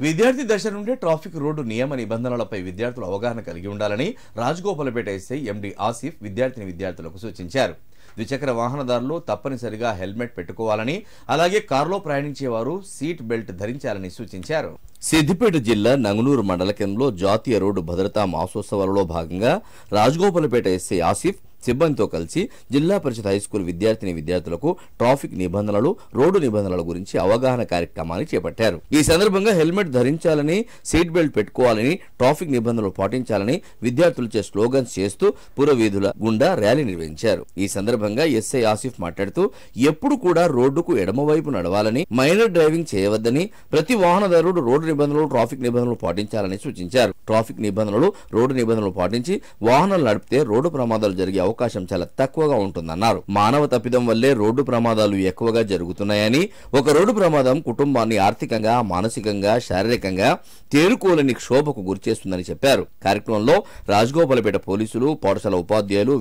విద్యార్థి దశ నుండే ట్రాఫిక్ రోడ్డు నియమ నిబంధనలపై విద్యార్థులు అవగాహన కలిగి ఉండాలని రాజగోపాల్పేట ఎస్ఐ ఎండి ఆసిఫ్ విద్యార్థులకు సూచించారు. ద్విచక్ర వాహనదారులు తప్పనిసరిగా హెల్మెట్ పెట్టుకోవాలని, అలాగే కారులో ప్రయాణించేవారు సీట్ బెల్ట్ ధరించాలని సూచించారు. సిద్దిపేట జిల్లా నంగునూరు మండల కేంద్రంలో జాతీయ రోడ్డు భద్రతా మాసోత్సవాలలో భాగంగా రాజగోపాల్పేట ఎస్ఐ ఆసిఫ్ సిబ్బందితో కలిసి జిల్లా పరిషత్ హైస్కూల్ విద్యార్థులకు ట్రాఫిక్ నిబంధనలు, రోడ్డు నిబంధనల గురించి అవగాహన కార్యక్రమాన్ని చేపట్టారు. ఈ సందర్భంగా హెల్మెట్ ధరించాలని, సీట్ బెల్ట్ పెట్టుకోవాలని, ట్రాఫిక్ నిబంధనలు పాటించాలని విద్యార్థులచే స్లోగన్స్ చేస్తూ పురవీధుల గుండా ర్యాలీ నిర్వహించారు. ఈ సందర్భంగా ఎస్ఐ ఆసిఫ్ మాట్లాడుతూ ఎప్పుడు కూడా రోడ్డుకు ఎడమవైపు నడవాలని, మైనర్ డ్రైవింగ్ చేయవద్దని, ప్రతి వాహనదారుడు రోడ్డు నిబంధనలు, ట్రాఫిక్ నిబంధనలు పాటించాలని సూచించారు. ట్రాఫిక్ నిబంధనలు, రోడ్డు నిబంధనలు పాటించి వాహనాలు నడిపితే రోడ్డు ప్రమాదాలు జరిగే అవకాశం చాలా తక్కువగా ఉంటుందన్నారు. మానవ తప్పిదం వల్లే రోడ్డు ప్రమాదాలు ఎక్కువగా జరుగుతున్నాయని, ఒక రోడ్డు ప్రమాదం కుటుంబాన్ని ఆర్థికంగా, మానసికంగా, శారీరకంగా తేరుకోలేని క్షోభకు గురిచేస్తుందని చెప్పారు. కార్యక్రమంలో రాజగోపాల్పేట పోలీసులు, పాఠశాల ఉపాధ్యాయులు,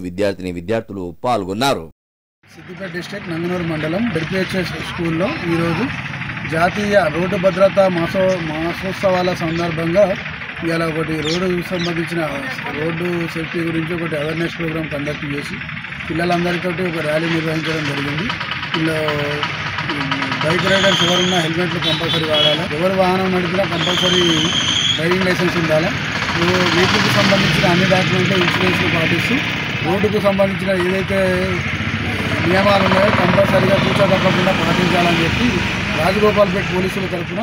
విద్యార్థులు పాల్గొన్నారు. సిద్దిపేట డిస్ట్రిక్ట్ నంగునూరు మండలం బెడ్పిహెచ్ఎస్ స్కూల్లో ఈరోజు జాతీయ రోడ్డు భద్రతా మాసోత్సవాల సందర్భంగా ఇలా ఒకటి రోడ్డు సంబంధించిన రోడ్డు సేఫ్టీ గురించి ఒకటి అవేర్నెస్ ప్రోగ్రామ్ కండక్ట్ చేసి పిల్లలందరితో ఒక ర్యాలీ నిర్వహించడం జరిగింది. ఇలా బైక్ రైడర్స్ ఎవరున్నా హెల్మెట్లు కంపల్సరీ వాడాలి, ఎవరు వాహనం నడిపినా కంపల్సరీ డ్రైవింగ్ లైసెన్స్ ఉండాలి. వెహికల్కి సంబంధించిన అన్ని డాక్యుమెంట్లు, ఇన్సూరెన్స్లు పాటిస్తూ రోడ్డుకు సంబంధించిన ఏదైతే నియమాలు ఉన్నాయో కంపల్సరీగా కూర్చో తప్పకుండా పాటించాలని చెప్పి రాజగోపాల్పేట పోలీసుల తరఫున